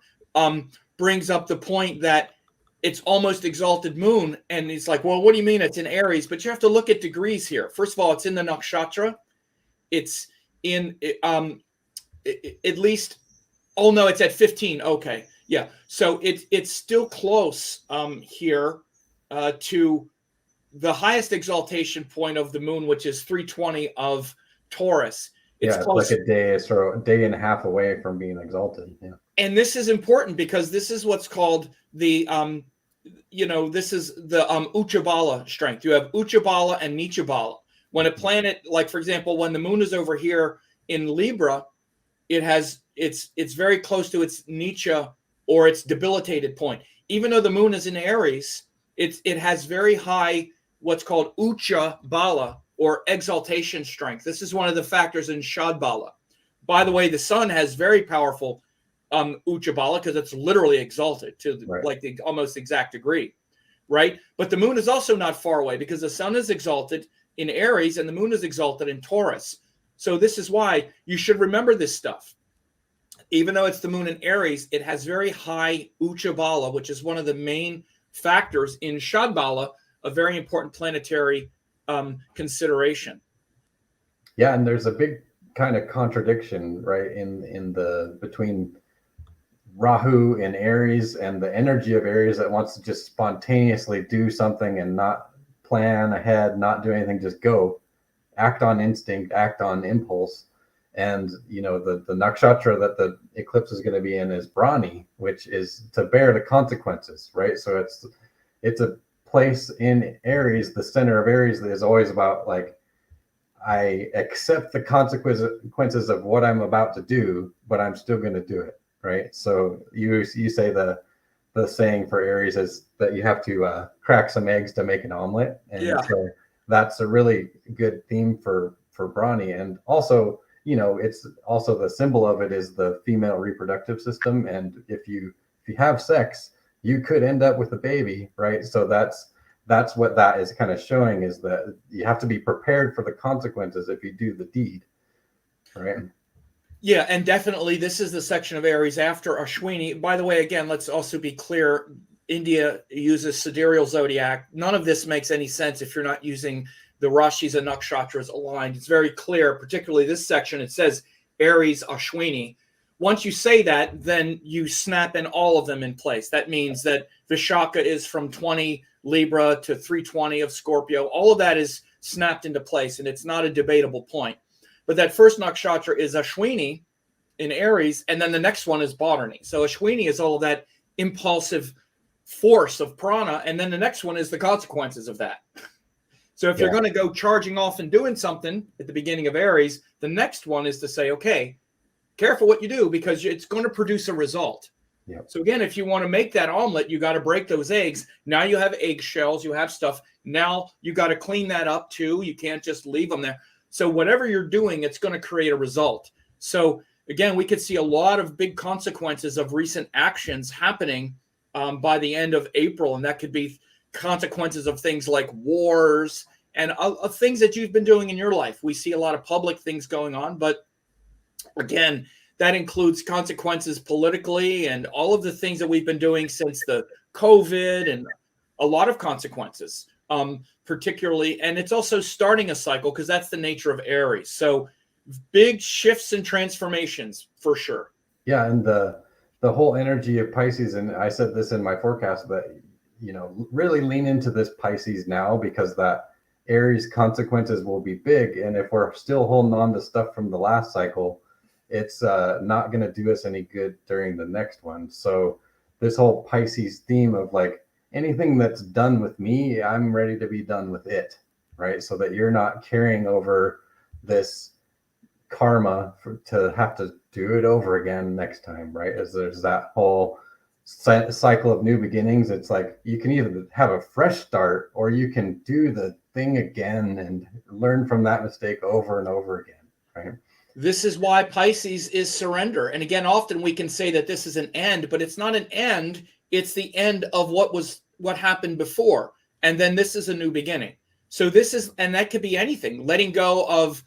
Brings up the point that it's almost exalted moon, and he's like, well, what do you mean it's in Aries? But you have to look at degrees here. First of all, it's in the nakshatra. It's in at least. Oh no, it's at 15. Okay, yeah. So it's still close here to the highest exaltation point of the moon, which is 320 of Taurus. It's close. Like a day and a half away from being exalted. Yeah. And this is important because this is what's called the this is the Ucha strength. You have Ucha Bala and Nicha Bala. When a planet, like for example, when the moon is over here in Libra, it's very close to its Nicha or its debilitated point. Even though the moon is in Aries, it has very high what's called Ucha Bala or exaltation strength. This is one of the factors in Shad Bala. By the way, the sun has very powerful Ucha Bala because it's literally exalted to like the almost exact degree, right? But the moon is also not far away because the sun is exalted in Aries and the moon is exalted in Taurus. So this is why you should remember this stuff. Even though it's the moon in Aries, it has very high Ucha Bala, which is one of the main factors in Shad Bala, a very important planetary consideration. Yeah, and there's a big kind of contradiction, right, in the between Rahu in Aries and the energy of Aries that wants to just spontaneously do something and not plan ahead, not do anything, just go, act on instinct, act on impulse. And the nakshatra that the eclipse is going to be in is Brahni, which is to bear the consequences, right? So it's a place in Aries, the center of Aries, that is always about like, I accept the consequences of what I'm about to do, but I'm still going to do it, right? So you say the saying for Aries is that you have to crack some eggs to make an omelet, and so that's a really good theme for Brahni. And also it's also the symbol of it is the female reproductive system. And if you have sex, you could end up with a baby, right? So that's what that is kind of showing, is that you have to be prepared for the consequences if you do the deed, right? Yeah, and definitely this is the section of Aries after Ashwini. By the way, again, let's also be clear, India uses sidereal zodiac. None of this makes any sense if you're not using the Rashis and Nakshatras aligned. It's very clear, particularly this section. It says Aries, Ashwini. Once you say that, then you snap in all of them in place. That means that Vishaka is from 20 Libra to 320 of Scorpio. All of that is snapped into place, and it's not a debatable point. But that first nakshatra is Ashwini in Aries, and then the next one is Bharani. So Ashwini is all of that impulsive force of prana, and then the next one is the consequences of that. So if you're going to go charging off and doing something at the beginning of Aries, the next one is to say, okay, careful what you do, because it's going to produce a result. Yep. So again, if you want to make that omelet, you got to break those eggs. Now you have eggshells, you have stuff. Now you got to clean that up too. You can't just leave them there. So whatever you're doing, it's going to create a result. So again, we could see a lot of big consequences of recent actions happening by the end of April. And that could be consequences of things like wars and things that you've been doing in your life. We see a lot of public things going on, but again, that includes consequences politically and all of the things that we've been doing since the COVID, and a lot of consequences, particularly. And it's also starting a cycle, because that's the nature of Aries. So big shifts and transformations for sure. Yeah. And the whole energy of Pisces, and I said this in my forecast, but really lean into this Pisces now, because that Aries consequences will be big. And if we're still holding on to stuff from the last cycle, it's not going to do us any good during the next one. So this whole Pisces theme of like, anything that's done with me, I'm ready to be done with it, right? So that you're not carrying over this karma to have to do it over again next time, right? As there's that whole cycle of new beginnings. It's like you can either have a fresh start, or you can do the thing again and learn from that mistake over and over again, right? This is why Pisces is surrender. And again, often we can say that this is an end, but it's not an end. It's the end of what happened before. And then this is a new beginning. So this is, and that could be anything, letting go of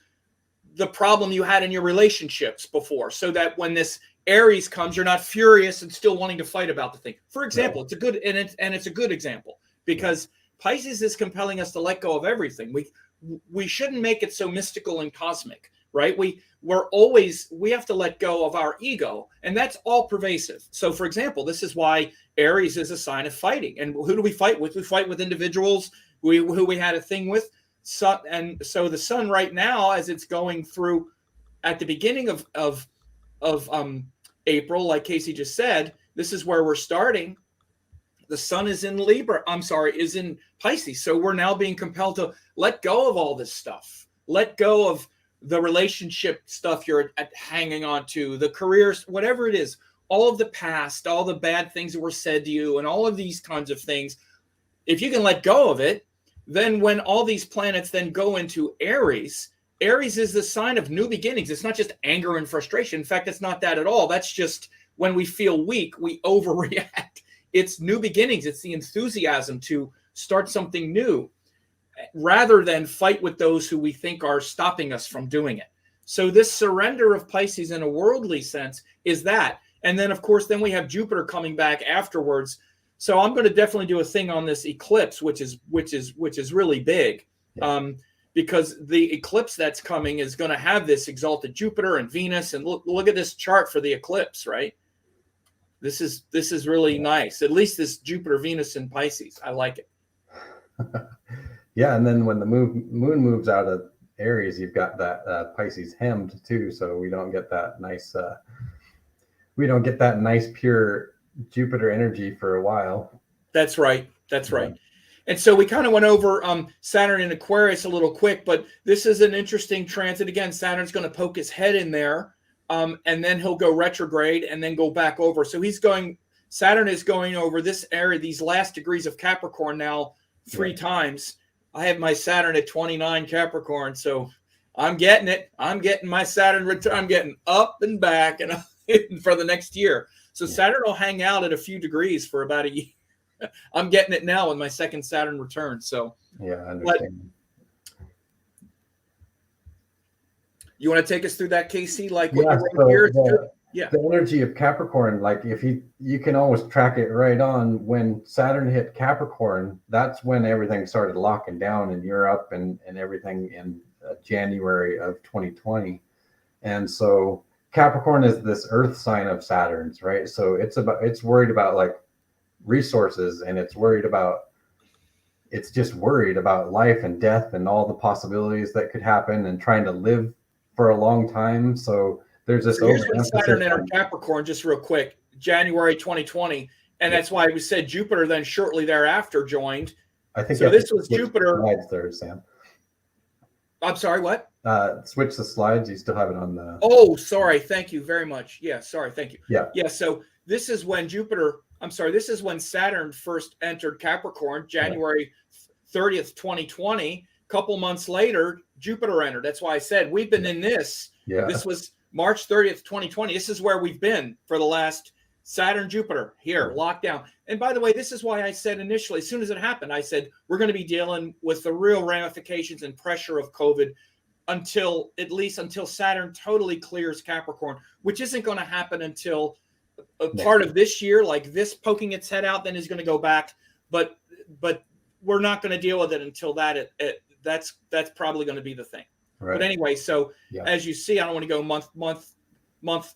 the problem you had in your relationships before, so that when this Aries comes, you're not furious and still wanting to fight about the thing. For example, It's a good, and it's a good example, because Pisces is compelling us to let go of everything. We shouldn't make it so mystical and cosmic, right? We have to let go of our ego, and that's all pervasive. So for example, this is why Aries is a sign of fighting. And who do we fight with? We fight with individuals who we had a thing with. And so the sun right now, as it's going through at the beginning of April, like Casey just said, this is where we're starting. The sun is in is in Pisces. So we're now being compelled to let go of all this stuff. Let go of the relationship stuff you're hanging on to, the careers, whatever it is, all of the past, all the bad things that were said to you, and all of these kinds of things. If you can let go of it, then when all these planets then go into Aries, Aries is the sign of new beginnings. It's not just anger and frustration. In fact, it's not that at all. That's just when we feel weak, we overreact. It's new beginnings. It's the enthusiasm to start something new, rather than fight with those who we think are stopping us from doing it. So this surrender of Pisces in a worldly sense is that. And then, of course, then we have Jupiter coming back afterwards. So I'm going to definitely do a thing on this eclipse, which is really big, because the eclipse that's coming is going to have this exalted Jupiter and Venus. And look at this chart for the eclipse, right? This is really nice. At least this Jupiter, Venus, and Pisces. I like it. Yeah, and then when the moon moves out of Aries, you've got that Pisces hemmed too, so we don't get that nice pure Jupiter energy for a while. That's right. And so we kind of went over Saturn in Aquarius a little quick, but this is an interesting transit. Again, Saturn's going to poke his head in there, and then he'll go retrograde and then go back over. So Saturn is going over this area, these last degrees of Capricorn now 3 times. I have my Saturn at 29 Capricorn, so I'm getting it. I'm getting my Saturn return. I'm getting up and back and for the next year. So Saturn will hang out at a few degrees for about a year. I'm getting it now with my second Saturn return. So yeah, I understand. You want to take us through that, Casey? Like what Yeah, you so wrote here? Yeah. the energy of Capricorn, like if you can always track it right on when Saturn hit Capricorn, that's when everything started locking down in Europe and everything in January of 2020. And so Capricorn is this earth sign of Saturn's, right? So it's worried about like resources, and it's just worried about life and death and all the possibilities that could happen and trying to live for a long time. So there's this here's when overemphasis Saturn entered Capricorn, just real quick, January 2020. And that's why we said Jupiter then shortly thereafter joined. I think so. This was Jupiter. Slides there, Sam. I'm sorry, what? Switch the slides. You still have it on the. Oh, sorry. Thank you very much. Yeah, sorry. Thank you. Yeah. Yeah. So this is when this is when Saturn first entered Capricorn, January 30th, 2020. A couple months later, Jupiter entered. That's why I said we've been in this. Yeah. This was March 30th, 2020. This is where we've been for the last Saturn, Jupiter here, locked down. And by the way, this is why I said initially, as soon as it happened, I said, we're going to be dealing with the real ramifications and pressure of COVID until Saturn totally clears Capricorn, which isn't going to happen until a part of this year, like this poking its head out, then is going to go back. But we're not going to deal with it until that's probably going to be the thing. Right. But anyway, so as you see, I don't want to go month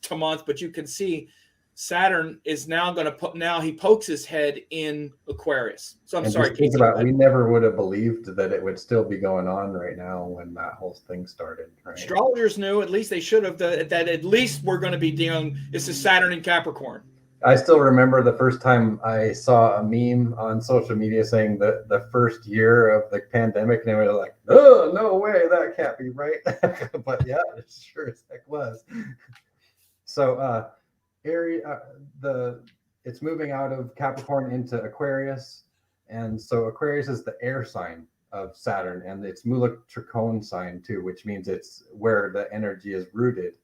to month, but you can see Saturn is now going to he pokes his head in Aquarius. So I'm sorry. Think about, we never would have believed that it would still be going on right now when that whole thing started. Right? Astrologers knew, at least they should have, that at least we're going to be dealing, this is Saturn in Capricorn. I still remember the first time I saw a meme on social media saying that the first year of the pandemic, and they were like, oh, no way, that can't be right. But yeah, it sure as heck was. So Aries, it's moving out of Capricorn into Aquarius. And so Aquarius is the air sign of Saturn, and it's Mula Tricone sign too, which means it's where the energy is rooted.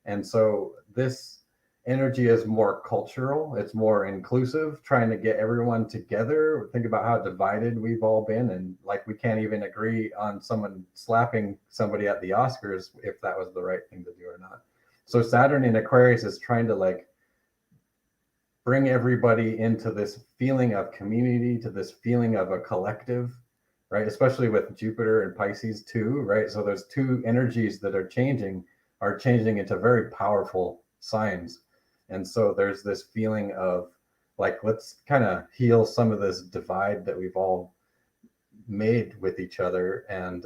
And so this energy is more cultural, it's more inclusive, trying to get everyone together. Think about how divided we've all been, and like we can't even agree on someone slapping somebody at the Oscars if that was the right thing to do or not. So Saturn in Aquarius is trying to like bring everybody into this feeling of community, to this feeling of a collective, right? Especially with Jupiter and Pisces too, right? So there's two energies that are changing into very powerful signs. And so there's this feeling of like, let's kind of heal some of this divide that we've all made with each other. And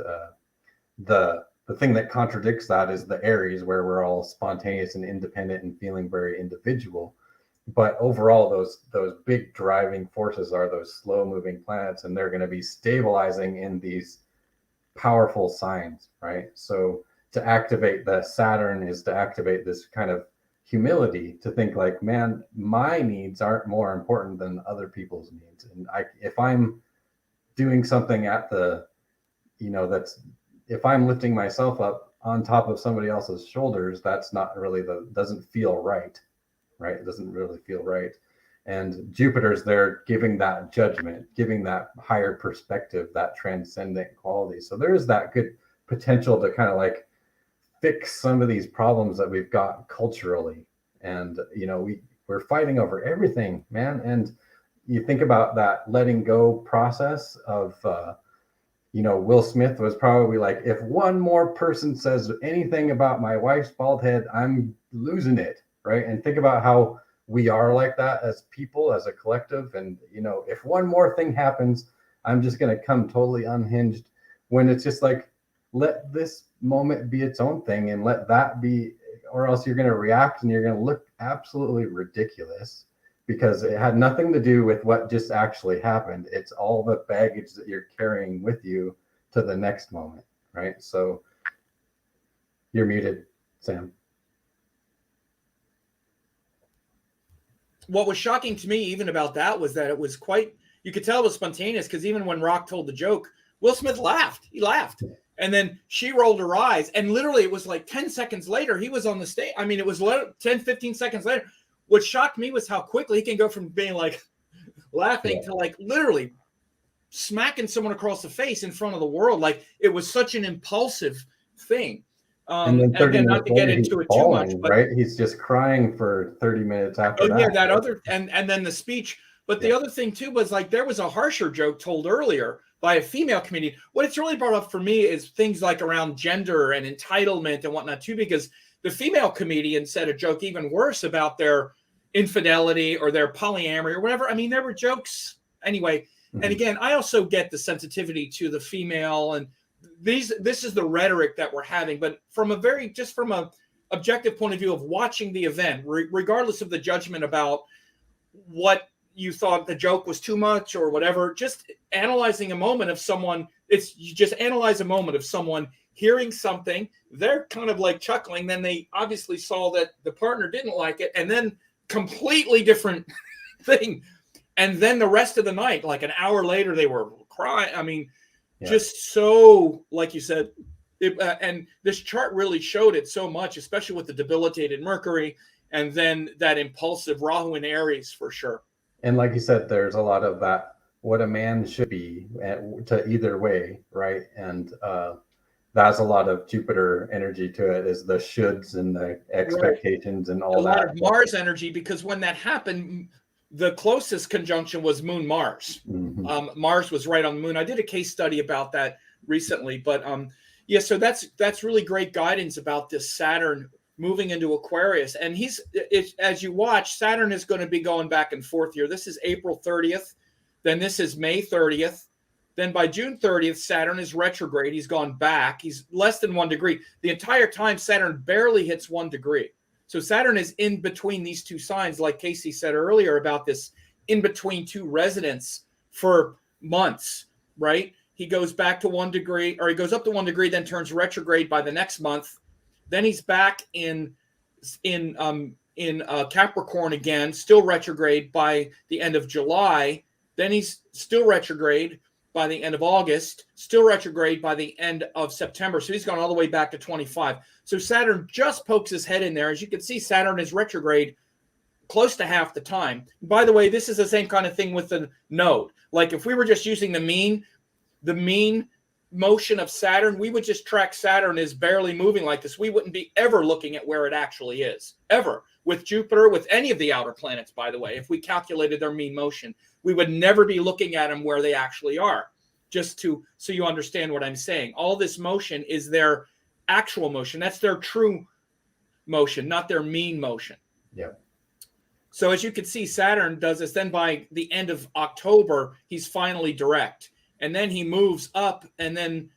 the thing that contradicts that is the Aries, where we're all spontaneous and independent and feeling very individual. But overall, those big driving forces are those slow moving planets, and they're going to be stabilizing in these powerful signs, right? So to activate the Saturn is to activate this kind of humility, to think like, man, my needs aren't more important than other people's needs. And if I'm doing something at the, if I'm lifting myself up on top of somebody else's shoulders, that's not really doesn't feel right? It doesn't really feel right. And Jupiter's there giving that judgment, giving that higher perspective, that transcendent quality. So there is that good potential to kind of like fix some of these problems that we've got culturally. And, we're fighting over everything, man. And you think about that letting go process of, Will Smith was probably like, if one more person says anything about my wife's bald head, I'm losing it. Right. And think about how we are like that as people, as a collective. And, if one more thing happens, I'm just going to come totally unhinged, when it's just like, let this moment be its own thing and let that be, or else you're going to react and you're going to look absolutely ridiculous because it had nothing to do with what just actually happened. It's all the baggage that you're carrying with you to the next moment. Right. So you're muted, Sam. What was shocking to me even about that was that it was you could tell it was spontaneous, because even when Rock told the joke, Will Smith laughed. He laughed. And then she rolled her eyes, and literally it was like 10 seconds later, he was on the stage. I mean, it was 10, 15 seconds later. What shocked me was how quickly he can go from being like laughing to like literally smacking someone across the face in front of the world. Like, it was such an impulsive thing. And then 30 again, not minutes to get later, into he's it too much, bawling, but right? He's just crying for 30 minutes after that. yeah, that other, and then the speech. But the other thing too was like, there was a harsher joke told earlier by a female comedian. What it's really brought up for me is things like around gender and entitlement and whatnot too, because the female comedian said a joke even worse about their infidelity or their polyamory or whatever. I mean, there were jokes anyway. Mm-hmm. And again, I also get the sensitivity to the female, and this is the rhetoric that we're having, but from a objective point of view of watching the event, regardless of the judgment about what you thought the joke was too much or whatever, just analyzing a moment of someone, you just analyze a moment of someone hearing something, they're kind of like chuckling, then they obviously saw that the partner didn't like it, and then completely different thing. And then the rest of the night, like an hour later, they were crying. I mean, just so, like you said, and this chart really showed it so much, especially with the debilitated Mercury and then that impulsive Rahu in Aries for sure. And like you said, there's a lot of that, what a man should be to either way, right? And that's a lot of Jupiter energy to it, is the shoulds and the expectations and all that. A lot of Mars energy, because when that happened, the closest conjunction was Moon Mars. Mm-hmm. Mars was right on the moon. I did a case study about that recently, but so that's really great guidance about this Saturn moving into Aquarius. And as you watch, Saturn is going to be going back and forth here. This is April 30th. Then this is May 30th. Then by June 30th, Saturn is retrograde. He's gone back. He's less than 1 degree. The entire time, Saturn barely hits 1 degree. So Saturn is in between these two signs, like Casey said earlier about this in between two residents for months, right? He goes back to 1 degree, or he goes up to 1 degree, then turns retrograde by the next month. Then he's back in Capricorn again, still retrograde by the end of July. Then he's still retrograde by the end of August, still retrograde by the end of September. So he's gone all the way back to 25. So Saturn just pokes his head in there. As you can see, Saturn is retrograde close to half the time. By the way, this is the same kind of thing with the node. Like if we were just using the mean motion of Saturn, we would just track Saturn as barely moving like this. We wouldn't be ever looking at where it actually is, ever. With Jupiter, with any of the outer planets, by the way, if we calculated their mean motion, we would never be looking at them where they actually are. Just so you understand what I'm saying. All this motion is their actual motion. That's their true motion, not their mean motion. Yeah. So as you can see, Saturn does this. Then by the end of October, he's finally direct. And then he moves up and then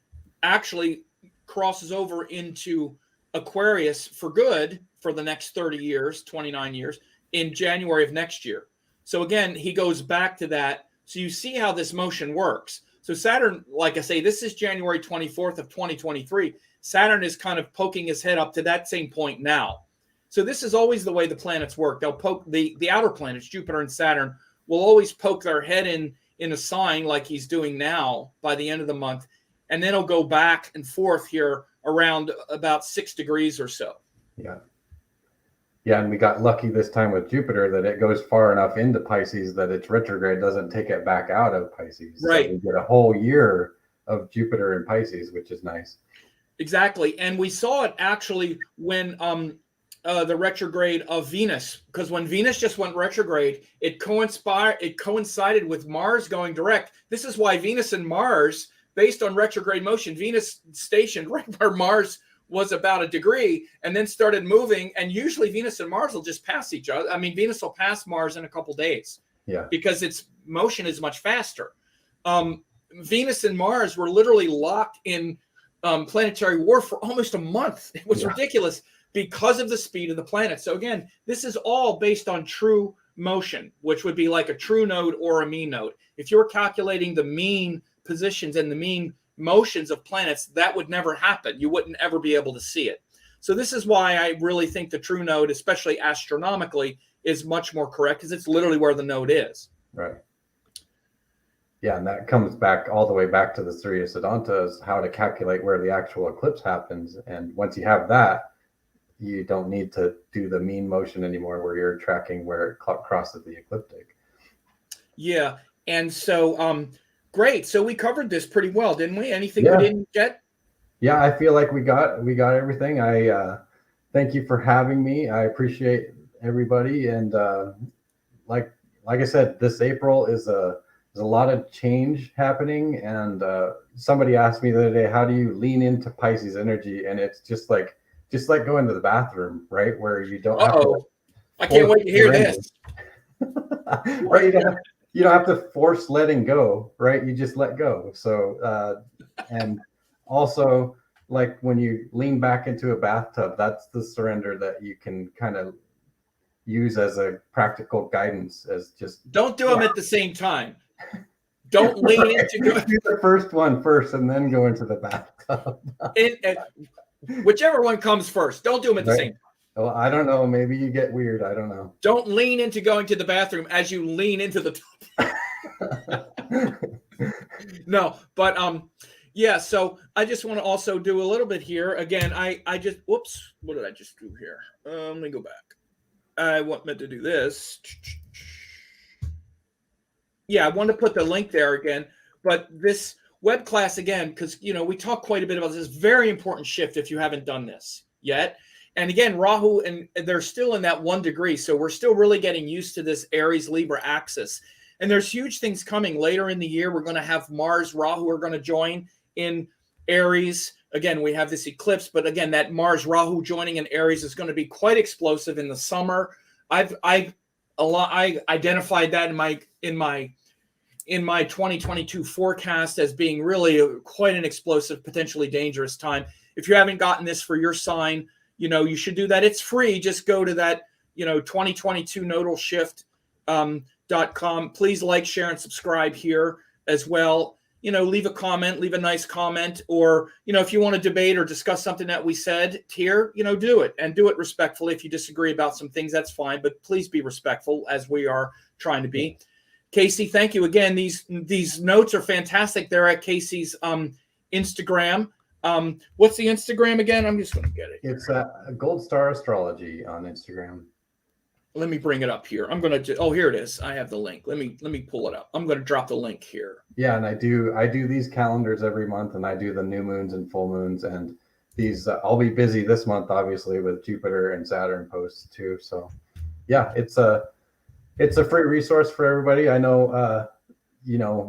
actually crosses over into Aquarius for good for the next 30 years, 29 years, in January of next year. So again, he goes back to that. So you see how this motion works. So Saturn, like I say, this is January 24th of 2023. Saturn is kind of poking his head up to that same point now. So this is always the way the planets work. They'll poke the outer planets, Jupiter and Saturn, will always poke their head in a sign like he's doing now by the end of the month. And then he'll go back and forth here around about 6 degrees or so. Yeah. Yeah, and we got lucky this time with Jupiter that it goes far enough into Pisces that its retrograde doesn't take it back out of Pisces. Right. So we get a whole year of Jupiter in Pisces, which is nice. Exactly. And we saw it actually when the retrograde of Venus, because when Venus just went retrograde, it coincided with Mars going direct. This is why Venus and Mars, based on retrograde motion, Venus stationed right where Mars was about 1 degree and then started moving. And usually Venus and Mars will just pass each other. I mean, Venus will pass Mars in a couple days because its motion is much faster. Venus and Mars were literally locked in planetary war for almost a month. It was ridiculous because of the speed of the planet. So again, this is all based on true motion, which would be like a true node or a mean node. If you're calculating the mean positions and the mean motions of planets, that would never happen. You wouldn't ever be able to see it. So this is why I really think the true node, especially astronomically, is much more correct, because it's literally where the node is. Right. Yeah, and that comes back all the way back to the Surya Siddhanta, is how to calculate where the actual eclipse happens. And once you have that, you don't need to do the mean motion anymore where you're tracking where it crosses the ecliptic. Yeah. And so, great. So we covered this pretty well, didn't we? Anything we Yeah. didn't get? Yeah, I feel like we got everything. I thank you for having me. I appreciate everybody. And like I said, this April is there's a lot of change happening. And somebody asked me the other day, how do you lean into Pisces energy? And it's just like going to the bathroom, right? Where you don't have to. I can't wait to hear this. Right? You don't have to force letting go, right? You just let go. So and also, like when you lean back into a bathtub, that's the surrender that you can kind of use as a practical guidance, as just don't do them at the same time. Don't lean into do the first one first and then go into the bathtub. Whichever one comes first. Don't do them at the same time. Well, I don't know. Maybe you get weird. I don't know. Don't lean into going to the bathroom as you lean into the No, but yeah, so I just want to also do a little bit here. Again, I just whoops, what did I just do here? Let me go back. I meant to do this. Yeah, I wanted to put the link there again, but this web class again, because we talk quite a bit about this very important shift if you haven't done this yet. And again, Rahu, and they're still in that 1 degree. So we're still really getting used to this Aries Libra axis. And there's huge things coming later in the year. We're going to have Mars, Rahu are going to join in Aries. Again, we have this eclipse, but again, that Mars, Rahu joining in Aries is going to be quite explosive in the summer. I identified that in my 2022 forecast as being really quite an explosive, potentially dangerous time. If you haven't gotten this for your sign, you should do that. It's free. Just go to that, 2022 nodal shift.com. Please like, share, and subscribe here as well. Leave a comment, leave a nice comment, or, if you want to debate or discuss something that we said here, do it, and do it respectfully. If you disagree about some things, that's fine, but please be respectful as we are trying to be. Casey, thank you again. These notes are fantastic. They're at Casey's Instagram. What's the Instagram again? I'm just going to get it. It's Gold Star Astrology on Instagram. Let me bring it up here. I'm going to. Oh, here it is. I have the link. Let me pull it up. I'm going to drop the link here. Yeah, and I do these calendars every month, and I do the new moons and full moons, and these. I'll be busy this month, obviously, with Jupiter and Saturn posts too. So, yeah, it's a free resource for everybody. I know.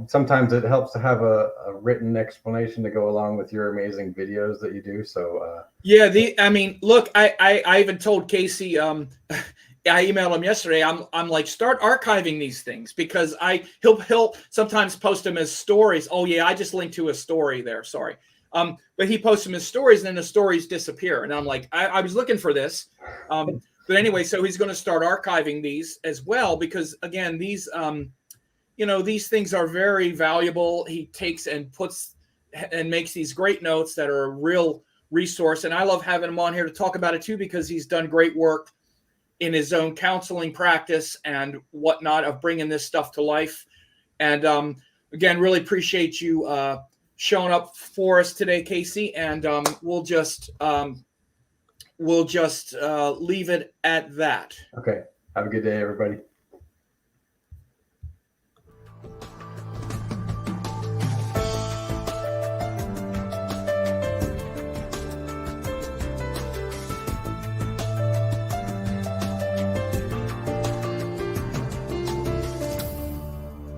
Sometimes it helps to have a written explanation to go along with your amazing videos that you do. So yeah, look, I even told Casey, I emailed him yesterday. I'm like, start archiving these things, because he'll sometimes post them as stories. Oh yeah, I just linked to a story there. Sorry. But he posts them as stories, and then the stories disappear. And I'm like, I was looking for this. But anyway, so he's going to start archiving these as well, because again, these these things are very valuable. He takes and puts and makes these great notes that are a real resource. And I love having him on here to talk about it too, because he's done great work in his own counseling practice and whatnot of bringing this stuff to life. And again, really appreciate you showing up for us today, Casey. And we'll just leave it at that. Okay. Have a good day, everybody.